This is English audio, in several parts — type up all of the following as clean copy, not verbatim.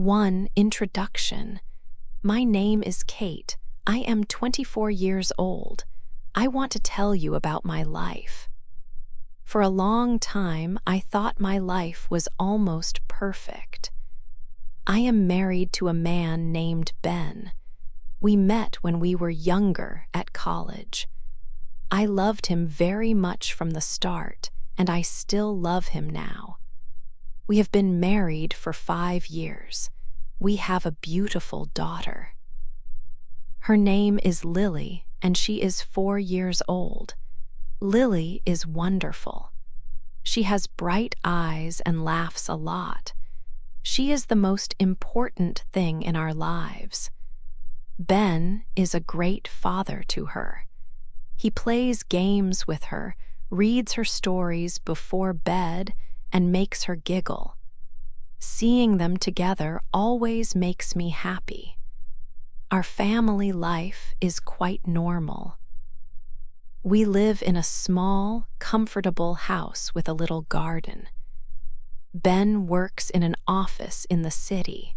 1. Introduction. My name is Kate. I am 24 years old. I want to tell you about my life. For a long time, I thought my life was almost perfect. I am married to a man named Ben. We met when we were younger at college. I loved him very much from the start, and I still love him now. We have been married for 5 years. We have a beautiful daughter. Her name is Lily, and she is 4 years old. Lily is wonderful. She has bright eyes and laughs a lot. She is the most important thing in our lives. Ben is a great father to her. He plays games with her, reads her stories before bed, and makes her giggle. Seeing them together always makes me happy. Our family life is quite normal. We live in a small, comfortable house with a little garden. Ben works in an office in the city.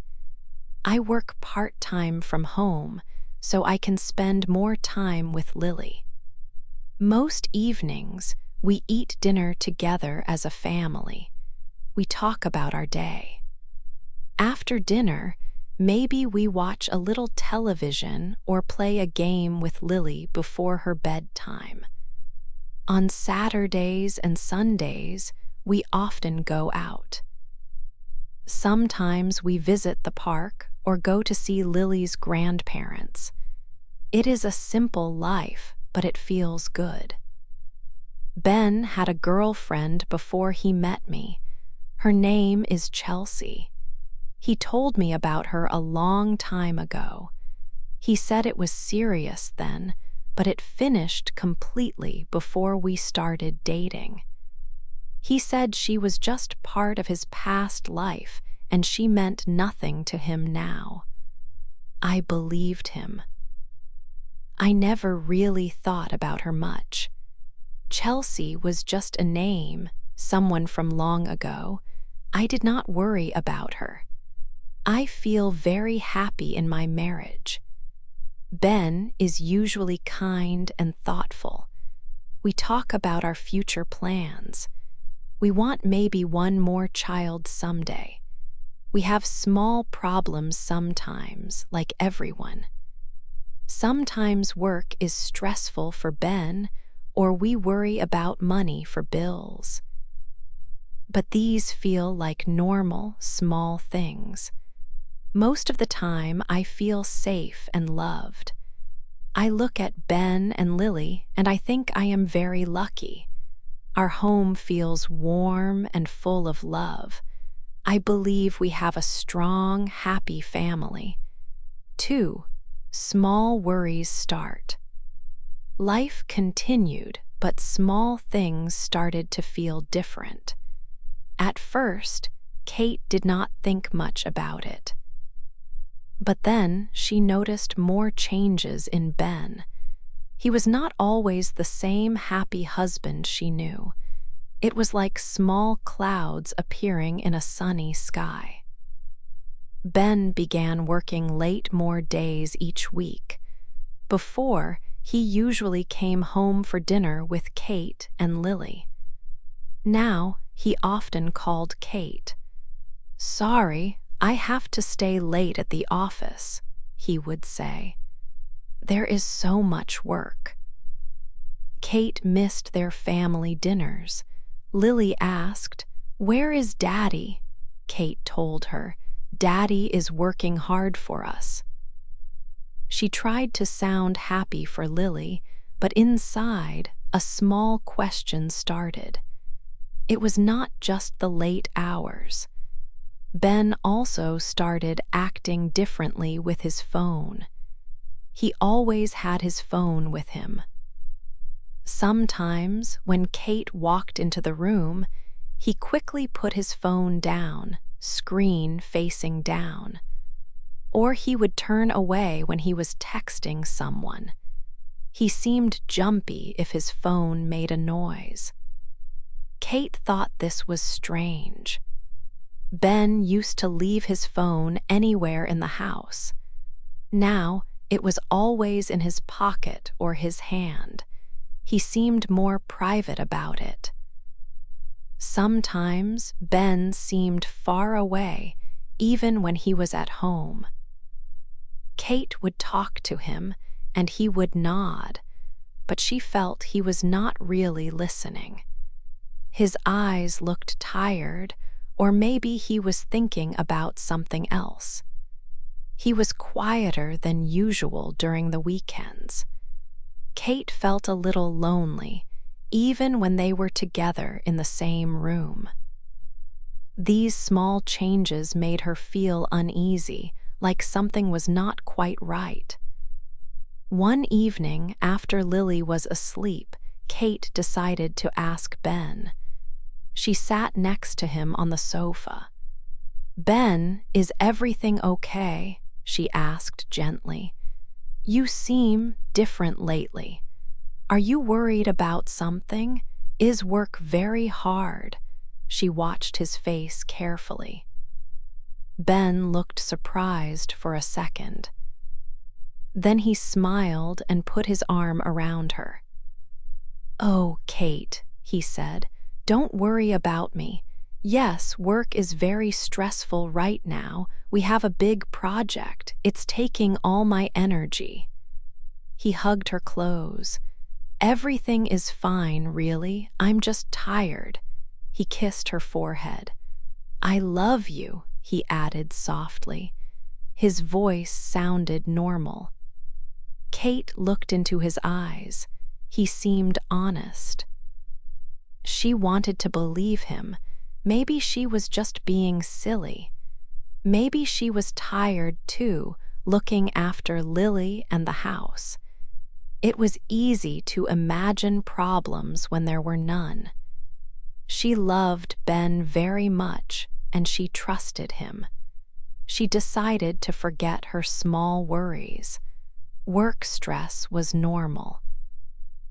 I work part-time from home, so I can spend more time with Lily. Most evenings, we eat dinner together as a family. We talk about our day. After dinner, maybe we watch a little television or play a game with Lily before her bedtime. On Saturdays and Sundays, we often go out. Sometimes we visit the park or go to see Lily's grandparents. It is a simple life, but it feels good. Ben had a girlfriend before he met me. Her name is Chelsea. He told me about her a long time ago. He said it was serious then, but it finished completely before we started dating. He said she was just part of his past life and she meant nothing to him now. I believed him. I never really thought about her much. Chelsea was just a name, someone from long ago. I did not worry about her. I feel very happy in my marriage. Ben is usually kind and thoughtful. We talk about our future plans. We want maybe one more child someday. We have small problems sometimes, like everyone. Sometimes work is stressful for Ben, or we worry about money for bills. But these feel like normal, small things. Most of the time, I feel safe and loved. I look at Ben and Lily, and I think I am very lucky. Our home feels warm and full of love. I believe we have a strong, happy family. 2. Small worries start. Life continued, but small things started to feel different. At first, Kate did not think much about it. But then she noticed more changes in Ben. He was not always the same happy husband she knew. It was like small clouds appearing in a sunny sky. Ben began working late more days each week. Before, he usually came home for dinner with Kate and Lily. Now, he often called Kate. "Sorry, I have to stay late at the office," he would say. "There is so much work." Kate missed their family dinners. Lily asked, "Where is Daddy?" Kate told her, "Daddy is working hard for us." She tried to sound happy for Lily, but inside, a small question started. It was not just the late hours. Ben also started acting differently with his phone. He always had his phone with him. Sometimes, when Kate walked into the room, he quickly put his phone down, screen facing down. Or he would turn away when he was texting someone. He seemed jumpy if his phone made a noise. Kate thought this was strange. Ben used to leave his phone anywhere in the house. Now, it was always in his pocket or his hand. He seemed more private about it. Sometimes Ben seemed far away, even when he was at home. Kate would talk to him, and he would nod, but she felt he was not really listening. His eyes looked tired, or maybe he was thinking about something else. He was quieter than usual during the weekends. Kate felt a little lonely, even when they were together in the same room. These small changes made her feel uneasy, like something was not quite right. One evening, after Lily was asleep, Kate decided to ask Ben. She sat next to him on the sofa. "Ben, is everything okay?" she asked gently. "You seem different lately. Are you worried about something? Is work very hard?" She watched his face carefully. Ben looked surprised for a second. Then he smiled and put his arm around her. "Oh, Kate," he said, "don't worry about me. Yes, work is very stressful right now. We have a big project. It's taking all my energy." He hugged her close. "Everything is fine, really. I'm just tired." He kissed her forehead. "I love you," he added softly. His voice sounded normal. Kate looked into his eyes. He seemed honest. She wanted to believe him. Maybe she was just being silly. Maybe she was tired too, looking after Lily and the house. It was easy to imagine problems when there were none. She loved Ben very much, and she trusted him. She decided to forget her small worries. Work stress was normal.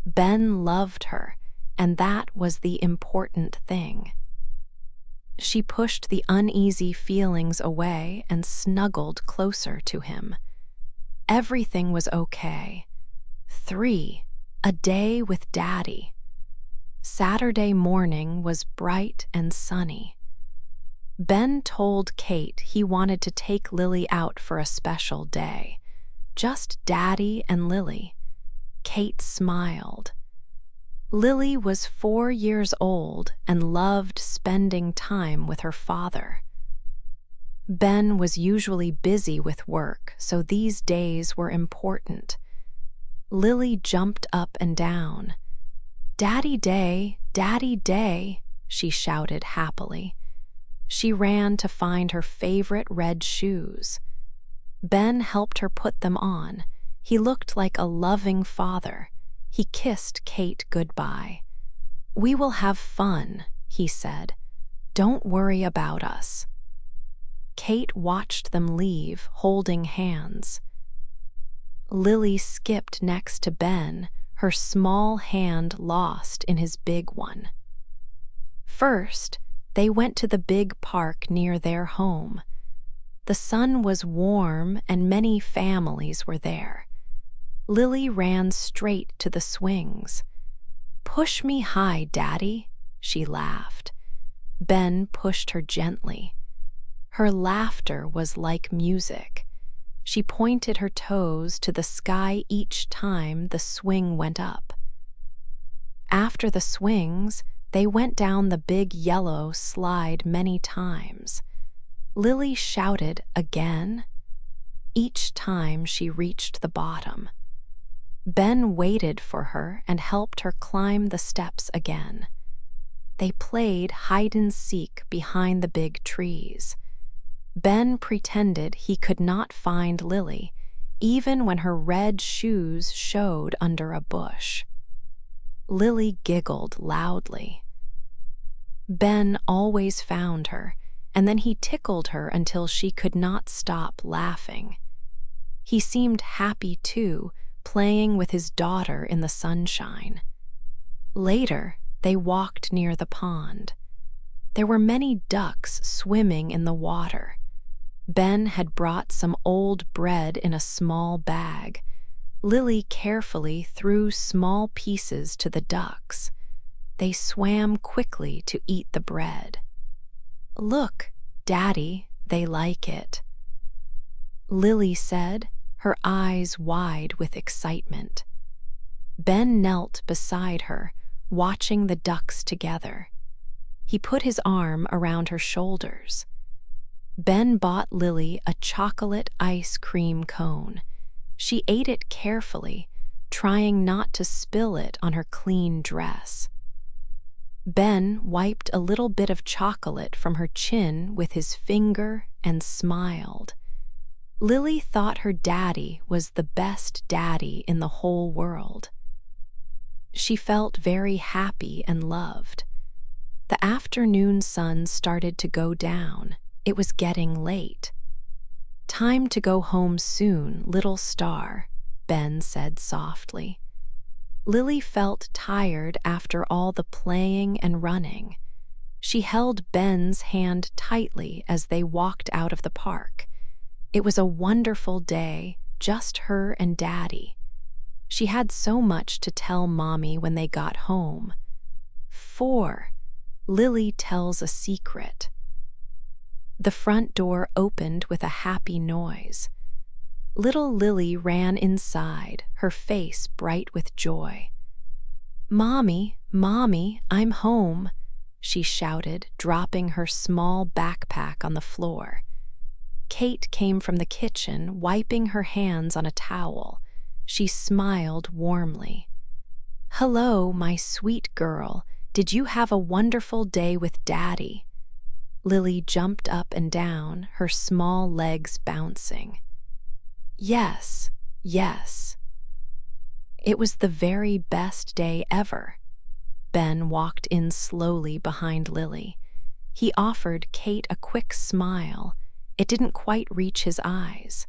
Ben loved her, and that was the important thing. She pushed the uneasy feelings away and snuggled closer to him. Everything was okay. 3, a day with Daddy. Saturday morning was bright and sunny. Ben told Kate he wanted to take Lily out for a special day. Just Daddy and Lily. Kate smiled. Lily was 4 years old and loved spending time with her father. Ben was usually busy with work, so these days were important. Lily jumped up and down. "Daddy Day, Daddy Day," she shouted happily. She ran to find her favorite red shoes. Ben helped her put them on. He looked like a loving father. He kissed Kate goodbye. "We will have fun," he said. "Don't worry about us." Kate watched them leave, holding hands. Lily skipped next to Ben, her small hand lost in his big one. First, they went to the big park near their home. The sun was warm and many families were there. Lily ran straight to the swings. "Push me high, Daddy," she laughed. Ben pushed her gently. Her laughter was like music. She pointed her toes to the sky each time the swing went up. After the swings, they went down the big yellow slide many times. Lily shouted again. Each time she reached the bottom. Ben waited for her and helped her climb the steps again. They played hide-and-seek behind the big trees. Ben pretended he could not find Lily, even when her red shoes showed under a bush. Lily giggled loudly. Ben always found her, and then he tickled her until she could not stop laughing. He seemed happy too, playing with his daughter in the sunshine. Later, they walked near the pond. There were many ducks swimming in the water. Ben had brought some old bread in a small bag. Lily carefully threw small pieces to the ducks. They swam quickly to eat the bread. "Look, Daddy, they like it," Lily said, her eyes wide with excitement. Ben knelt beside her, watching the ducks together. He put his arm around her shoulders. Ben bought Lily a chocolate ice cream cone. She ate it carefully, trying not to spill it on her clean dress. Ben wiped a little bit of chocolate from her chin with his finger and smiled. Lily thought her daddy was the best daddy in the whole world. She felt very happy and loved. The afternoon sun started to go down. It was getting late. "Time to go home soon, little star," Ben said softly. Lily felt tired after all the playing and running. She held Ben's hand tightly as they walked out of the park. It was a wonderful day, just her and Daddy. She had so much to tell Mommy when they got home. 4. Lily tells a secret. The front door opened with a happy noise. Little Lily ran inside, her face bright with joy. "Mommy, Mommy, I'm home," she shouted, dropping her small backpack on the floor. Kate came from the kitchen, wiping her hands on a towel. She smiled warmly. "Hello, my sweet girl. Did you have a wonderful day with Daddy?" Lily jumped up and down, her small legs bouncing. "Yes, yes. It was the very best day ever." Ben walked in slowly behind Lily. He offered Kate a quick smile. It didn't quite reach his eyes.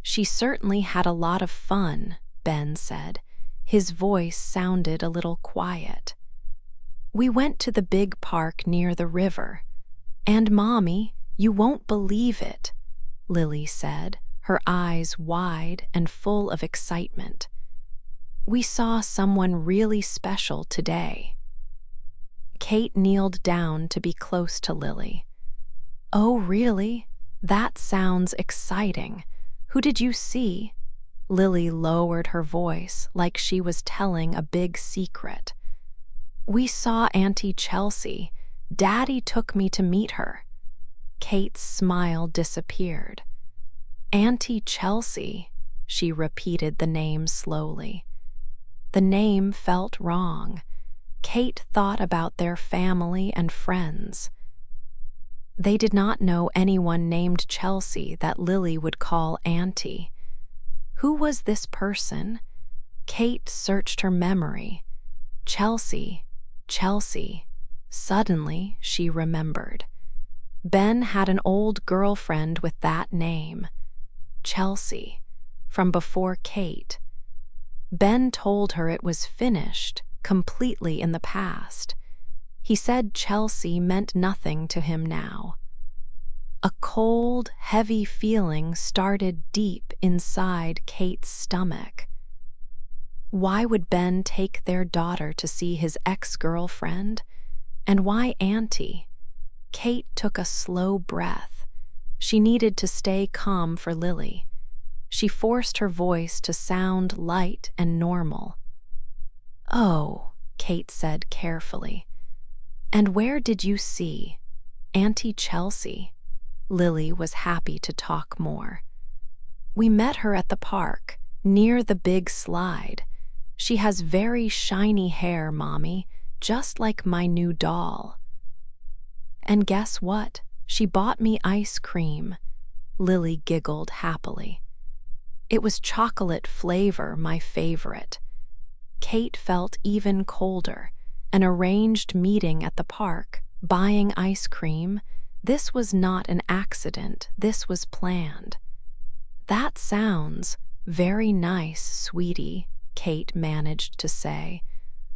"She certainly had a lot of fun," Ben said. His voice sounded a little quiet. "We went to the big park near the river. And Mommy, you won't believe it," Lily said, her eyes wide and full of excitement. "We saw someone really special today." Kate kneeled down to be close to Lily. "Oh, really? That sounds exciting. Who did you see?" Lily lowered her voice like she was telling a big secret. "We saw Auntie Chelsea. Daddy took me to meet her." Kate's smile disappeared. "Auntie Chelsea," she repeated the name slowly. The name felt wrong. Kate thought about their family and friends. They did not know anyone named Chelsea that Lily would call Auntie. Who was this person? Kate searched her memory. Chelsea, Chelsea. Suddenly, she remembered. Ben had an old girlfriend with that name. Chelsea, from before Kate. Ben told her it was finished, completely in the past. He said Chelsea meant nothing to him now. A cold, heavy feeling started deep inside Kate's stomach. Why would Ben take their daughter to see his ex-girlfriend? And why Auntie? Kate took a slow breath. She needed to stay calm for Lily. She forced her voice to sound light and normal. "Oh," Kate said carefully. "And where did you see Auntie Chelsea?" Lily was happy to talk more. "We met her at the park, near the big slide. She has very shiny hair, Mommy, just like my new doll." "And guess what? She bought me ice cream." Lily giggled happily. "It was chocolate flavor, my favorite." Kate felt even colder. An arranged meeting at the park, buying ice cream. This was not an accident, this was planned. "That sounds very nice, sweetie," Kate managed to say.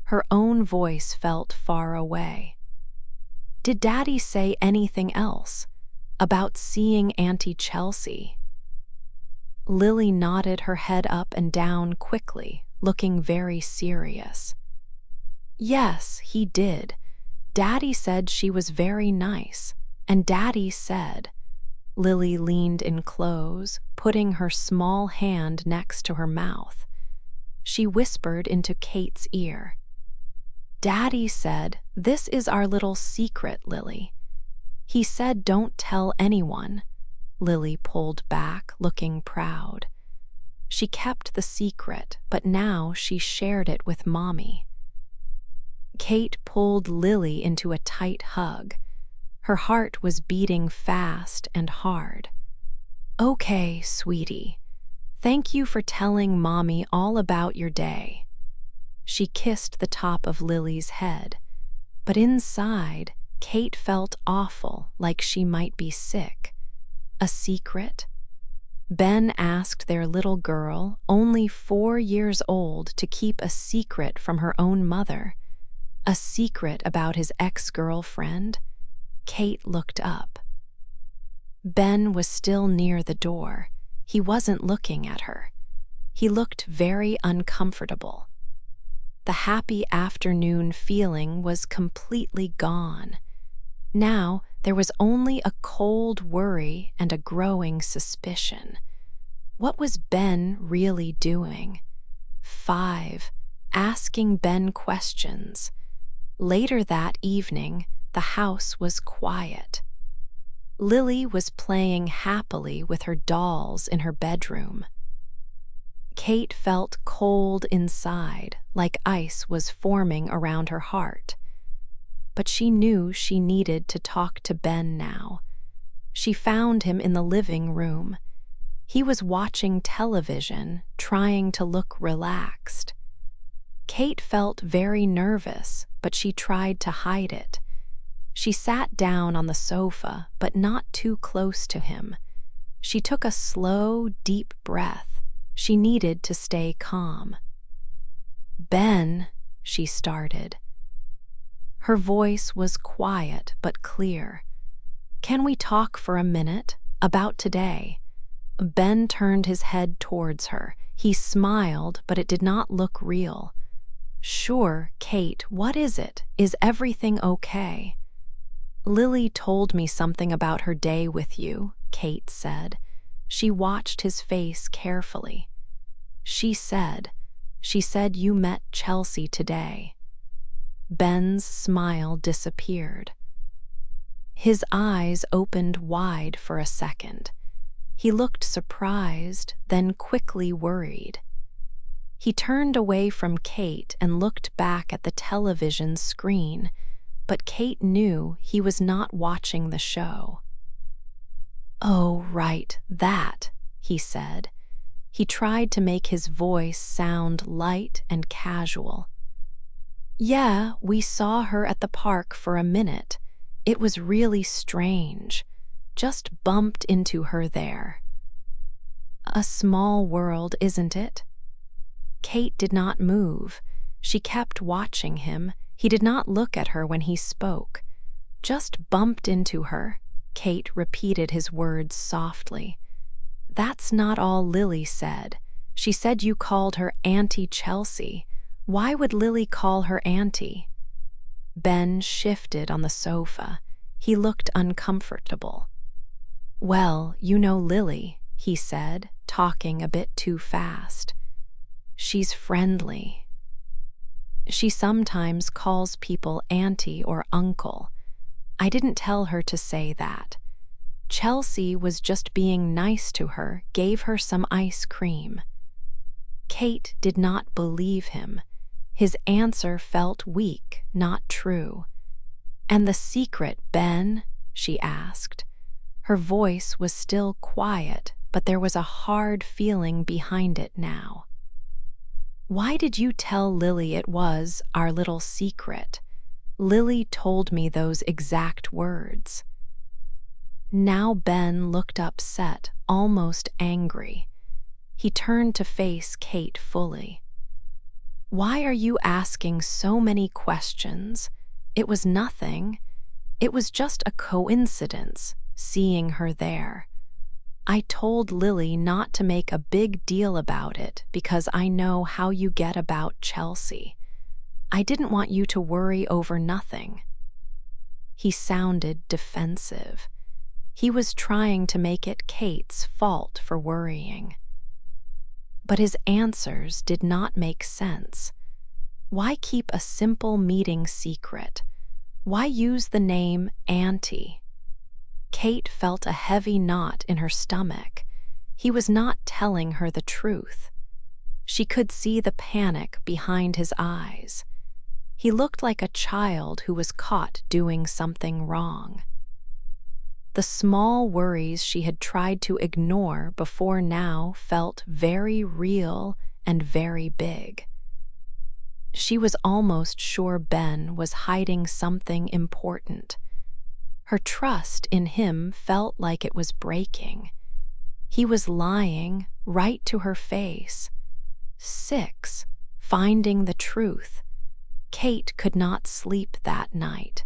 Her own voice felt far away. Did Daddy say anything else about seeing Auntie Chelsea? Lily nodded her head up and down quickly, looking very serious. Yes, he did. Daddy said she was very nice, and Daddy said. Lily leaned in close, putting her small hand next to her mouth. She whispered into Kate's ear. Daddy said, "This is our little secret, Lily." He said, "Don't tell anyone." Lily pulled back, looking proud. She kept the secret, but now she shared it with Mommy. Kate pulled Lily into a tight hug. Her heart was beating fast and hard. "Okay, sweetie. Thank you for telling Mommy all about your day." She kissed the top of Lily's head, but inside, Kate felt awful, like she might be sick. A secret? Ben asked their little girl, only 4 years old, to keep a secret from her own mother. A secret about his ex-girlfriend? Kate looked up. Ben was still near the door. He wasn't looking at her. He looked very uncomfortable. The happy afternoon feeling was completely gone. Now there was only a cold worry and a growing suspicion. What was Ben really doing? 5, asking Ben questions. Later that evening, the house was quiet. Lily was playing happily with her dolls in her bedroom. Kate felt cold inside, like ice was forming around her heart. But she knew she needed to talk to Ben now. She found him in the living room. He was watching television, trying to look relaxed. Kate felt very nervous, but she tried to hide it. She sat down on the sofa, but not too close to him. She took a slow, deep breath. She needed to stay calm. "Ben," she started. Her voice was quiet but clear. "Can we talk for a minute about today?" Ben turned his head towards her. He smiled, but it did not look real. "Sure, Kate, what is it? Is everything okay?" "Lily told me something about her day with you," Kate said. She watched his face carefully. She said you met Chelsea today." Ben's smile disappeared. His eyes opened wide for a second. He looked surprised, then quickly worried. He turned away from Kate and looked back at the television screen, but Kate knew he was not watching the show. "Oh, right, that," he said. He tried to make his voice sound light and casual. "Yeah, we saw her at the park for a minute. It was really strange. Just bumped into her there." A small world, isn't it? Kate did not move. She kept watching him. He did not look at her when he spoke. "Just bumped into her," Kate repeated his words softly. "That's not all Lily said. She said you called her Auntie Chelsea. Why would Lily call her Auntie?" Ben shifted on the sofa. He looked uncomfortable. "Well, you know Lily," he said, talking a bit too fast. "She's friendly. She sometimes calls people auntie or uncle. I didn't tell her to say that. Chelsea was just being nice to her, gave her some ice cream." Kate did not believe him. His answer felt weak, not true. "And the secret, Ben?" she asked. Her voice was still quiet, but there was a hard feeling behind it now. "Why did you tell Lily it was our little secret? Lily told me those exact words." Now Ben looked upset, almost angry. He turned to face Kate fully. "Why are you asking so many questions? It was nothing. It was just a coincidence, seeing her there. I told Lily not to make a big deal about it because I know how you get about Chelsea. I didn't want you to worry over nothing." He sounded defensive. He was trying to make it Kate's fault for worrying. But his answers did not make sense. Why keep a simple meeting secret? Why use the name Auntie? Kate felt a heavy knot in her stomach. He was not telling her the truth. She could see the panic behind his eyes. He looked like a child who was caught doing something wrong. The small worries she had tried to ignore before now felt very real and very big. She was almost sure Ben was hiding something important. Her trust in him felt like it was breaking. He was lying right to her face. 6. Finding the truth. Kate could not sleep that night.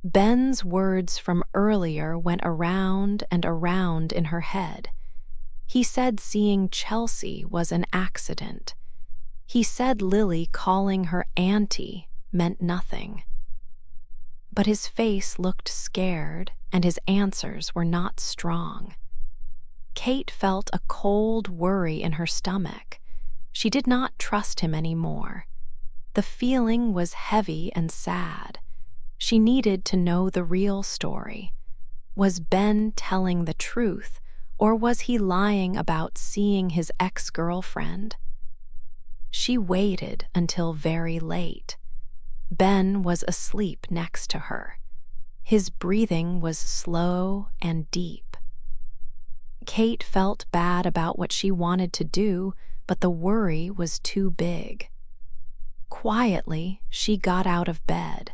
Ben's words from earlier went around and around in her head. He said seeing Chelsea was an accident. He said Lily calling her auntie meant nothing. But his face looked scared and his answers were not strong. Kate felt a cold worry in her stomach. She did not trust him anymore. The feeling was heavy and sad. She needed to know the real story. Was Ben telling the truth, or was he lying about seeing his ex-girlfriend? She waited until very late. Ben was asleep next to her. His breathing was slow and deep. Kate felt bad about what she wanted to do, but the worry was too big. Quietly, she got out of bed.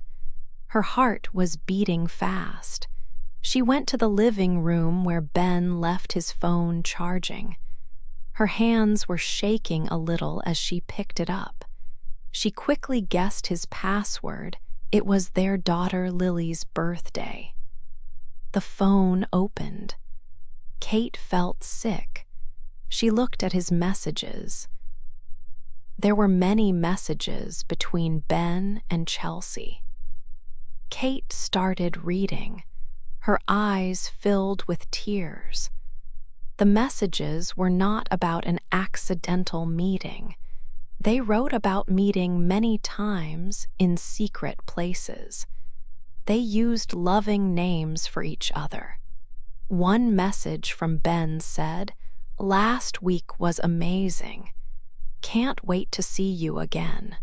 Her heart was beating fast. She went to the living room where Ben left his phone charging. Her hands were shaking a little as she picked it up. She quickly guessed his password. It was their daughter Lily's birthday. The phone opened. Kate felt sick. She looked at his messages. There were many messages between Ben and Chelsea. Kate started reading. Her eyes filled with tears. The messages were not about an accidental meeting. They wrote about meeting many times in secret places. They used loving names for each other. One message from Ben said, "Last week was amazing. Can't wait to see you again."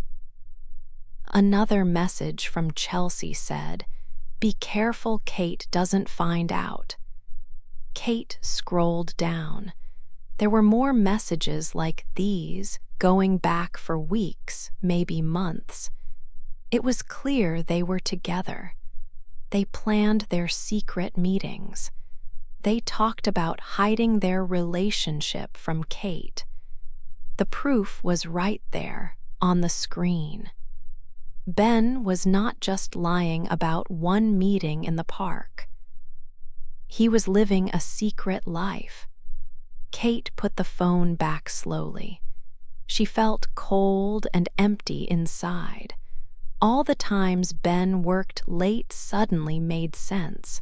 Another message from Chelsea said, "Be careful Kate doesn't find out." Kate scrolled down. There were more messages like these, going back for weeks, maybe months. It was clear they were together. They planned their secret meetings. They talked about hiding their relationship from Kate. The proof was right there, on the screen. Ben was not just lying about one meeting in the park. He was living a secret life. Kate put the phone back slowly. She felt cold and empty inside. All the times Ben worked late suddenly made sense.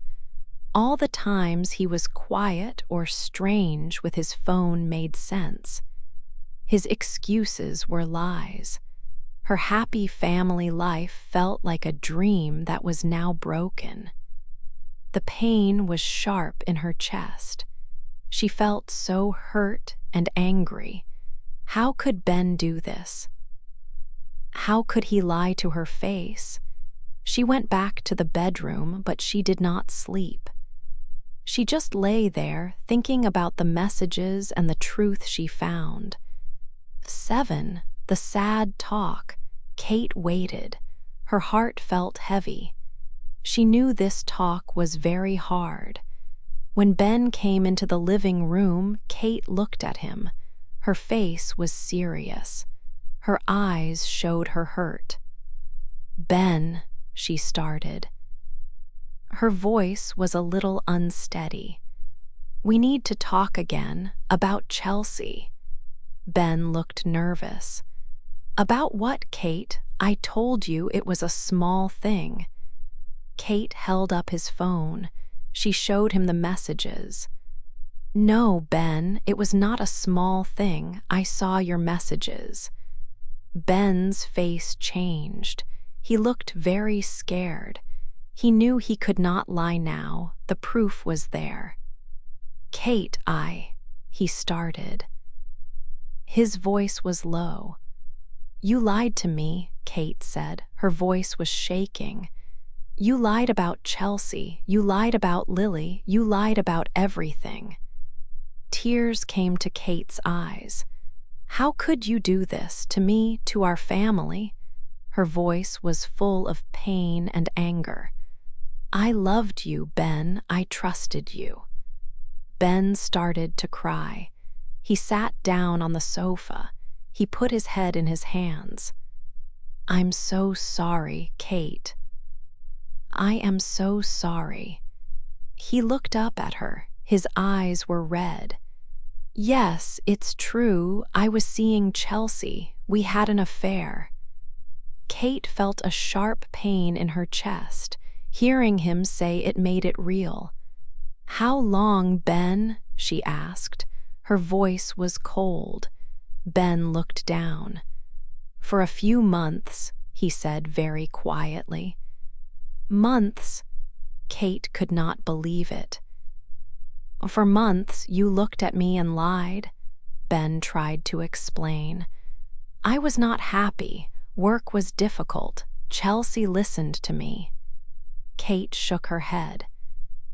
All the times he was quiet or strange with his phone made sense. His excuses were lies. Her happy family life felt like a dream that was now broken. The pain was sharp in her chest. She felt so hurt and angry. How could Ben do this? How could he lie to her face? She went back to the bedroom, but she did not sleep. She just lay there, thinking about the messages and the truth she found. 7. The sad talk. Kate waited. Her heart felt heavy. She knew this talk was very hard. When Ben came into the living room, Kate looked at him. Her face was serious. Her eyes showed her hurt. "Ben," she started. Her voice was a little unsteady. "We need to talk again about Chelsea." Ben looked nervous. "About what, Kate? I told you it was a small thing." Kate held up his phone. She showed him the messages. "No, Ben, it was not a small thing. I saw your messages." Ben's face changed. He looked very scared. He knew he could not lie now. The proof was there. "Kate, he started. His voice was low. "You lied to me," Kate said. Her voice was shaking. "You lied about Chelsea. You lied about Lily. You lied about everything." Tears came to Kate's eyes. "How could you do this to me, to our family?" Her voice was full of pain and anger. "I loved you, Ben. I trusted you." Ben started to cry. He sat down on the sofa. He put his head in his hands. "I'm so sorry, Kate. I am so sorry." He looked up at her. His eyes were red. "Yes, it's true. I was seeing Chelsea. We had an affair." Kate felt a sharp pain in her chest. Hearing him say it made it real. "How long, Ben?" she asked. Her voice was cold. Ben looked down. "For a few months," he said very quietly. "Months?" Kate could not believe it. "For months you looked at me and lied," Ben tried to explain. "I was not happy. Work was difficult. Chelsea listened to me." Kate shook her head.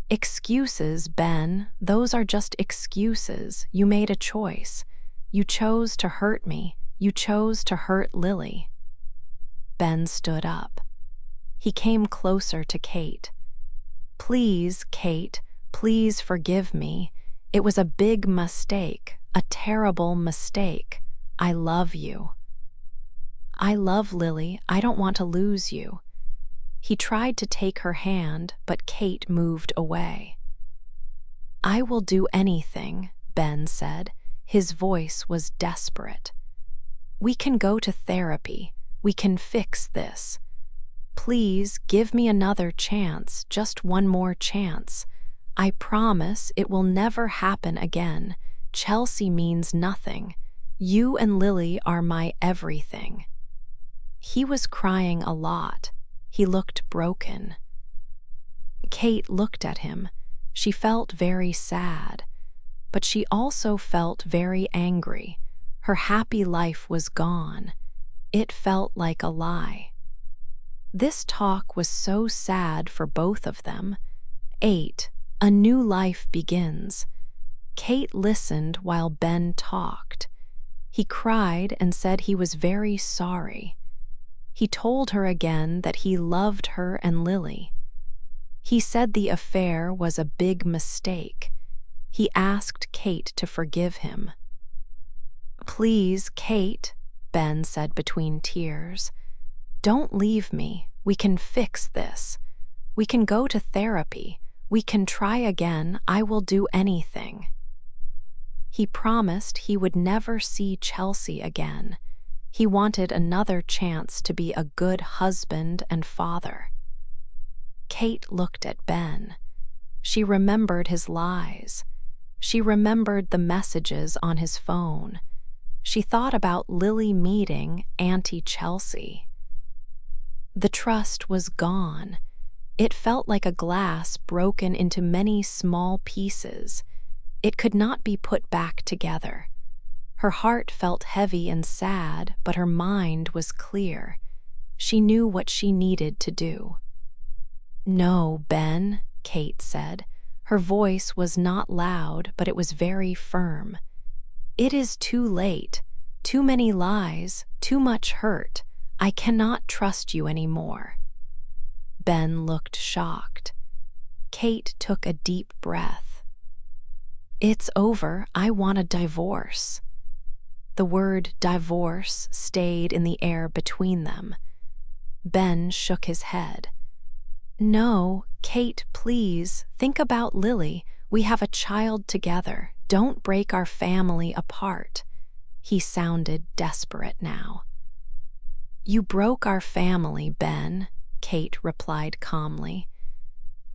"Excuses, Ben. Those are just excuses. You made a choice. You chose to hurt me. You chose to hurt Lily." Ben stood up. He came closer to Kate. "Please, Kate, please forgive me. It was a big mistake, a terrible mistake. I love you. I love Lily. I don't want to lose you." He tried to take her hand, but Kate moved away. "I will do anything," Ben said. His voice was desperate. "We can go to therapy. We can fix this. Please give me another chance, just one more chance. I promise it will never happen again. Chelsea means nothing. You and Lily are my everything." He was crying a lot. He looked broken. Kate looked at him. She felt very sad, but she also felt very angry. Her happy life was gone. It felt like a lie. This talk was so sad for both of them. 8. A new life begins. Kate listened while Ben talked. He cried and said he was very sorry. He told her again that he loved her and Lily. He said the affair was a big mistake. He asked Kate to forgive him. "Please, Kate," Ben said between tears. "Don't leave me. We can fix this. We can go to therapy. We can try again. I will do anything." He promised he would never see Chelsea again. He wanted another chance to be a good husband and father. Kate looked at Ben. She remembered his lies. She remembered the messages on his phone. She thought about Lily meeting Auntie Chelsea. The trust was gone. It felt like a glass broken into many small pieces. It could not be put back together. Her heart felt heavy and sad, but her mind was clear. She knew what she needed to do. "No, Ben," Kate said. Her voice was not loud, but it was very firm. "It is too late. Too many lies, too much hurt. I cannot trust you anymore." Ben looked shocked. Kate took a deep breath. "It's over. I want a divorce." The word divorce stayed in the air between them. Ben shook his head. No, Kate, please, think about Lily. We have a child together. Don't break our family apart. He sounded desperate now. You broke our family, Ben, Kate replied calmly.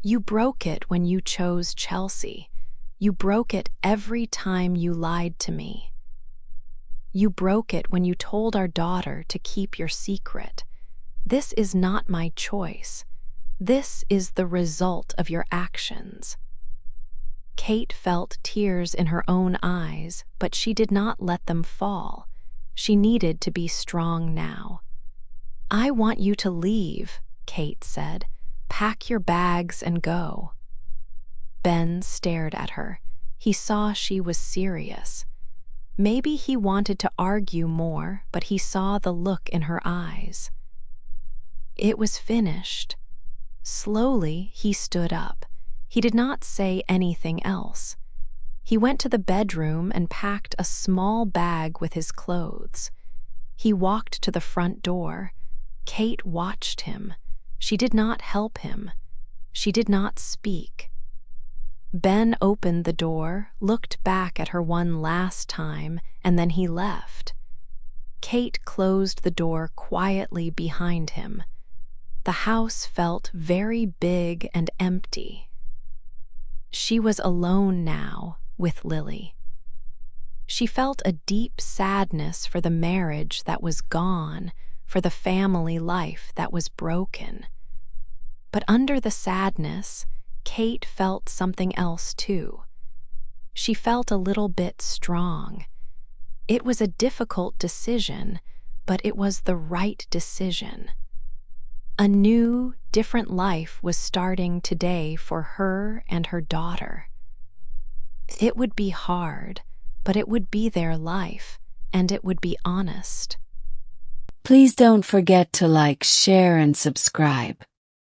You broke it when you chose Chelsea. You broke it every time you lied to me. You broke it when you told our daughter to keep your secret. This is not my choice. This is the result of your actions. Kate felt tears in her own eyes, but she did not let them fall. She needed to be strong now. I want you to leave, Kate said. Pack your bags and go. Ben stared at her. He saw she was serious. Maybe he wanted to argue more, but he saw the look in her eyes. It was finished. Slowly, he stood up. He did not say anything else. He went to the bedroom and packed a small bag with his clothes. He walked to the front door. Kate watched him. She did not help him. She did not speak. Ben opened the door, looked back at her one last time, and then he left. Kate closed the door quietly behind him. The house felt very big and empty. She was alone now with Lily. She felt a deep sadness for the marriage that was gone, for the family life that was broken. But under the sadness, Kate felt something else too. She felt a little bit strong. It was a difficult decision, but it was the right decision. A new, different life was starting today for her and her daughter. It would be hard, but it would be their life, and it would be honest. Please don't forget to like, share, and subscribe.